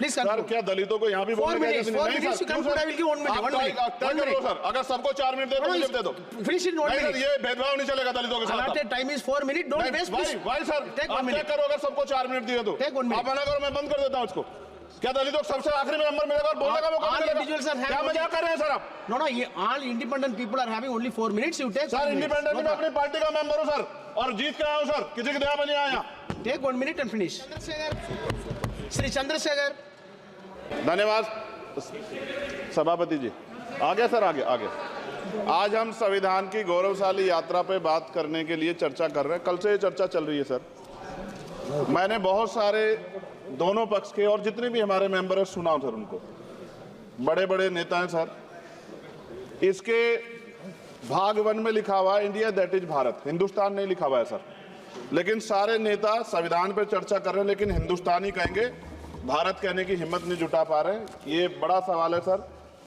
Please sir, क्या दलितों को यहाँ भी बोलने का नहीं सर, अगर सबको 4 मिनट दे तो मुझे दे दो। Finish in 1 minute. ये भेदभाव नहीं चलेगा दलितों के साथ। Time is 4 minute, don't waste. भाई सर, आप चेक करो, अगर सबको 4 मिनट दिए तो आप मना करो, मैं बंद कर देता हूँ इसको। क्या दलितों को सबसे आखिरी में नंबर मिलेगा और बोलने का मौका मिलेगा? क्या मजाक कर रहे हैं सर आप? नो, ये all independent people are having only 4 minutes. You take sir, independent में अपनी पार्टी का मेंबर हूं सर, और जीत के आया हूं सर, किसी की दया में नहीं आया। Take 1 minute and finish. Shri Chandrashekhar. धन्यवाद सभापति जी। आगे सर, आगे। आज हम संविधान की गौरवशाली यात्रा पे बात करने के लिए चर्चा कर रहे हैं। कल से ये चर्चा चल रही है सर। मैंने बहुत सारे दोनों पक्ष के और जितने भी हमारे मेंबर हैं सुना सर, उनको बड़े बड़े नेता हैं सर। इसके भाग 1 में लिखा हुआ है India that is Bharat, Hindustan नहीं लिखा हुआ है सर। लेकिन सारे नेता संविधान पर चर्चा कर रहे हैं, लेकिन हिंदुस्तान ही कहेंगे, भारत कहने की हिम्मत नहीं जुटा पा रहे हैं। ये बड़ा सवाल है सर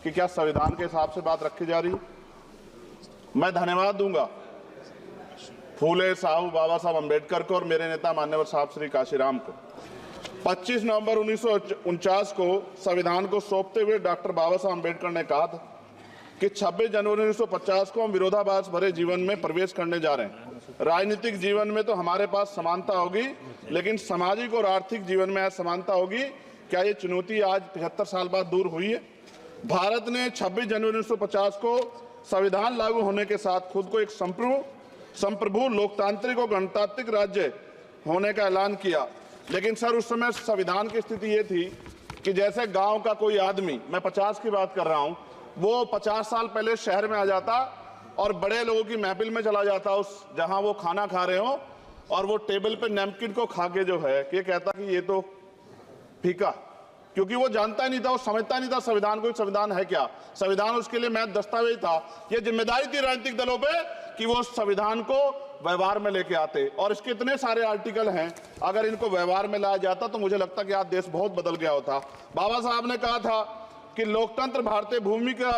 कि क्या संविधान के हिसाब से बात रखी जा रही है। मैं धन्यवाद दूंगा फूले साहू बाबा साहब अम्बेडकर को और मेरे नेता मान्यवर साहब श्री काशीराम को। 25 नवंबर 1949 को संविधान को सौंपते हुए डॉक्टर बाबा साहब अम्बेडकर ने कहा था कि 26 जनवरी 1950 को हम विरोधाभास भरे जीवन में प्रवेश करने जा रहे हैं। राजनीतिक जीवन में तो हमारे पास समानता होगी, लेकिन सामाजिक और आर्थिक जीवन में असमानता होगी। क्या ये चुनौती आज 75 साल बाद दूर हुई है? भारत ने 26 जनवरी 1950 को संविधान लागू होने के साथ खुद को एक संप्रभु लोकतांत्रिक और गणतांत्रिक राज्य होने का ऐलान किया। लेकिन सर, उस समय संविधान की स्थिति ये थी कि जैसे गांव का कोई आदमी, मैं 50 की बात कर रहा हूं, वो 50 साल पहले शहर में आ जाता और बड़े लोगों की महफिल में चला जाता, उस जहां वो खाना खा रहे हो, और वो टेबल पे नैपकिन को खा के जो है ये कहता कि ये तो फीका, क्योंकि वो जानता ही नहीं था, वो समझता नहीं था संविधान को, संविधान है क्या। संविधान उसके लिए महज दस्तावेज था। ये जिम्मेदारी थी राजनीतिक दलों पे कि वो संविधान को व्यवहार में लेके आते। और इसके इतने सारे आर्टिकल हैं, अगर इनको व्यवहार में लाया जाता तो मुझे लगता कि आज देश बहुत बदल गया होता। बाबा साहब ने कहा था कि लोकतंत्र भारतीय भूमि का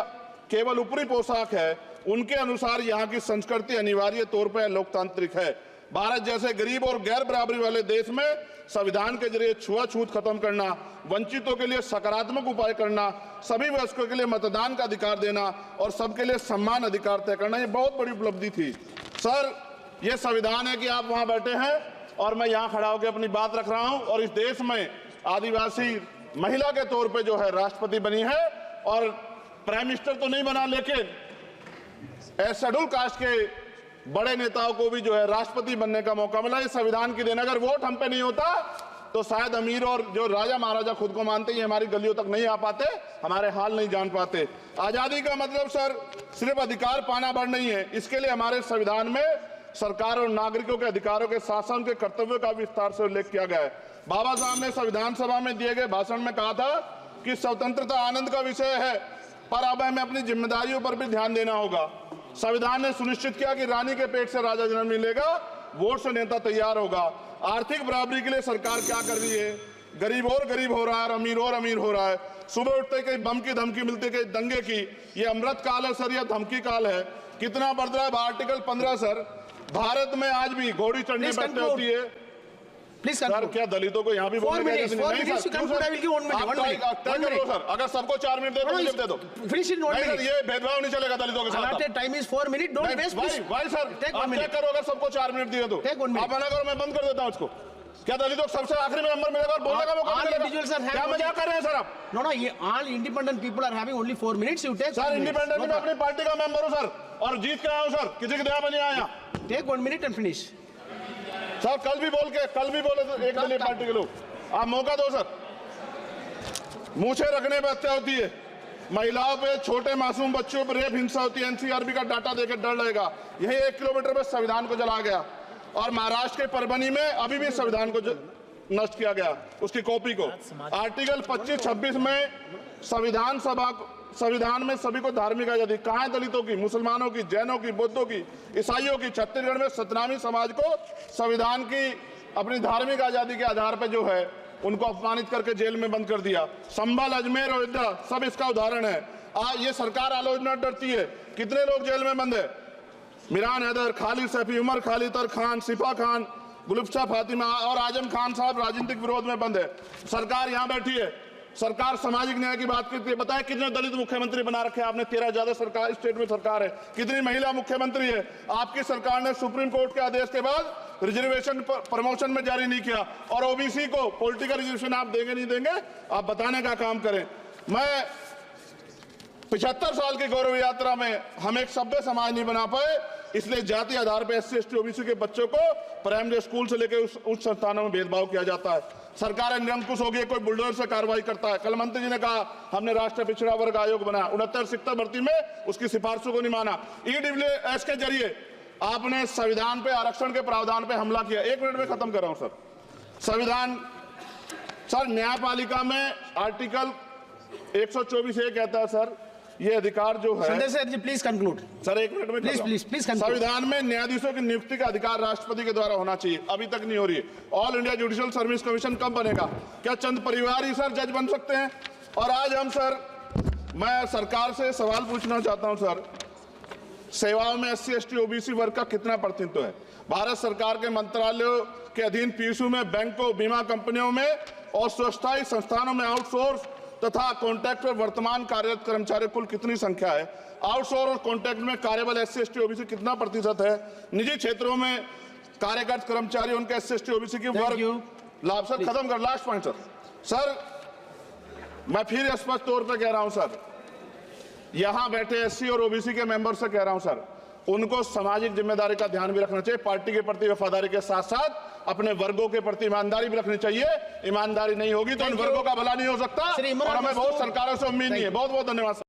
केवल ऊपरी पोशाक है। उनके अनुसार यहाँ की संस्कृति अनिवार्य तौर पर लोकतांत्रिक है। भारत जैसे गरीब और गैर बराबरी वाले देश में संविधान के जरिए छुआछूत खत्म करना, वंचितों के लिए सकारात्मक उपाय करना, सभी वयस्कों के लिए मतदान का अधिकार देना और सबके लिए सम्मान अधिकार तय करना, ये बहुत बड़ी उपलब्धि थी सर। ये संविधान है कि आप वहां बैठे हैं और मैं यहाँ खड़ा होकर अपनी बात रख रहा हूं, और इस देश में आदिवासी महिला के तौर पे जो है राष्ट्रपति बनी है, और प्राइम मिनिस्टर तो नहीं बना, लेकिन शेड्यूल कास्ट के बड़े नेताओं को भी जो है राष्ट्रपति बनने का मौका मिला। इस संविधान की देन, अगर वोट हम पे नहीं होता तो शायद अमीर और जो राजा महाराजा खुद को मानते हैं हमारी गलियों तक नहीं आ पाते, हमारे हाल नहीं जान पाते। आजादी का मतलब सर सिर्फ अधिकार पाना भर नहीं है, इसके लिए हमारे संविधान में सरकार और नागरिकों के अधिकारों के शासन के कर्तव्यों का विस्तार से उल्लेख किया गया है। बाबा साहब ने संविधान सभा में दिए गए भाषण में कहा था कि स्वतंत्रता आनंद का विषय है, पर अब हमें अपनी जिम्मेदारियों पर भी ध्यान देना होगा। संविधान ने सुनिश्चित किया कि रानी के पेट से राजा जन्म नहीं लेगा, वोट से नेता तैयार होगा। आर्थिक बराबरी के लिए सरकार क्या कर रही है? गरीब और गरीब हो रहा है और अमीर हो रहा है। सुबह उठते कहीं बम की धमकी मिलती, कहीं दंगे की। ये अमृत काल है सर, यह धमकी काल है। कितना बढ़ रहा है आर्टिकल 15 सर। भारत में आज भी घोड़ी चढ़नी बैठती होती है। प्लीज सर, क्या दलितों को यहाँ भी बोलने का नहीं सर? अगर सबको 4 मिनट दे तो मुझे दे दो। Finish in 1 minute. ये भेदभाव नहीं चलेगा दलितों के साथ। Time is 4 minute, don't waste. भाई सर, आप चेक करो, अगर सबको 4 मिनट दिए तो आप मना करो, मैं बंद कर देता हूँ इसको। क्या दलितों को सबसे आखिरी में नंबर मिलेगा और बोलने का मौका मिलेगा? क्या मजाक कर रहे हैं सर आप? नो, ये all independent people are having only 4 minutes. You take sir, independent में अपनी पार्टी का मेंबर हूं सर, और जीत के आया हूं सर, किसी की दया में नहीं आया। Take 1 minute and finish. Sir, कल भी बोले तो एक दलीय पार्टी के लोग, आप मौका दो सर। मूछे रखने पर हत्या होती है, महिलाओं पे, छोटे मासूम बच्चों पर रेप हिंसा होती है। एनसीआरबी का डाटा देकर डर लगेगा। यही 1 किलोमीटर पर संविधान को जला गया, और महाराष्ट्र के परभनी में अभी भी संविधान को नष्ट किया गया, उसकी कॉपी को। आर्टिकल 25-26 में संविधान में सभी को धार्मिक आजादी। कहाँ है दलितों की, मुसलमानों की, जैनों की, बौद्धों की, ईसाइयों की? छत्तीसगढ़ में सतनामी समाज को संविधान की अपनी धार्मिक आजादी के आधार पर जो है उनको अपमानित करके जेल में बंद कर दिया। संभल, अजमेर, अयोध्या सब इसका उदाहरण है। ये सरकार आलोचना डरती है। कितने लोग जेल में बंद है? मिरान हैदर, खालिद सैफी, उमर खालिद खान, सिफा खान, गुलफ्शा फातिमा और आजम खान साहब राजनीतिक विरोध में बंद है। सरकार यहाँ बैठी है, सरकार सामाजिक न्याय की बात करती है। बताएं कितने दलित मुख्यमंत्री बना रखे हैं आपने? 13 ज्यादा सरकार स्टेट में सरकार है। कितनी महिला मुख्यमंत्री है? आपकी सरकार ने सुप्रीम कोर्ट के आदेश के बाद रिजर्वेशन प्रमोशन में जारी नहीं किया, और ओबीसी को पॉलिटिकल रिजर्वेशन आप देंगे नहीं देंगे, आप बताने का काम करें। मैं 75 साल की गौरव यात्रा में हम एक सभ्य समाज नहीं बना पाए, इसलिए जाति आधार पर SC ST OBC के बच्चों को प्राइमरी स्कूल से लेकर उच्च संस्थानों में भेदभाव किया जाता है। सरकार निरंकुश हो गई, कोई बुलडोजर से कार्रवाई करता है। कल मंत्री जी ने कहा हमने राष्ट्रीय पिछड़ा वर्ग आयोग बनाया, 69 शिक्षक भर्ती में उसकी सिफारिशों को नहीं माना। EWS के जरिए आपने संविधान पे आरक्षण के प्रावधान पे हमला किया। 1 मिनट में खत्म कर रहा हूं सर। संविधान सर न्यायपालिका में आर्टिकल 124 ये कहता है सर, ये अधिकार जो है, Sanjay sir ji please conclude sir 1 minute में प्लीज संविधान में न्यायाधीशों की नियुक्ति का अधिकार राष्ट्रपति के द्वारा होना चाहिए, अभी तक नहीं हो रही है। All India judicial service commission कब बनेगा? क्या चंद परिवार ही सर जज बन सकते हैं? और आज हम सर, मैं सरकार से सवाल पूछना चाहता हूं सर, सेवाओं में SC ST OBC वर्ग का कितना प्रतिनिधित्व है? भारत सरकार के मंत्रालयों के अधीन PSU में, बैंकों, बीमा कंपनियों में और स्वस्थायी संस्थानों में आउटसोर्स तथा कॉन्ट्रैक्ट पर वर्तमान कार्यरत कर्मचारी कुल कितनी संख्या है? आउटसोर्स और कॉन्ट्रैक्ट में कार्यबल SC ST OBC कितना प्रतिशत है? निजी क्षेत्रों में कार्यरत कर्मचारी उनके SC ST OBC की वर्ग लाभ। सर खत्म कर, लास्ट पॉइंट सर मैं फिर स्पष्ट तौर पर कह रहा हूं सर, यहां बैठे SC और OBC के मेंबर से कह रहा हूं सर, उनको सामाजिक जिम्मेदारी का ध्यान भी रखना चाहिए। पार्टी के प्रति वफादारी के साथ साथ अपने वर्गों के प्रति ईमानदारी भी रखनी चाहिए। ईमानदारी नहीं होगी तो इन वर्गों का भला नहीं हो सकता, और हमें बहुत सरकारों से उम्मीद नहीं है। बहुत बहुत धन्यवाद।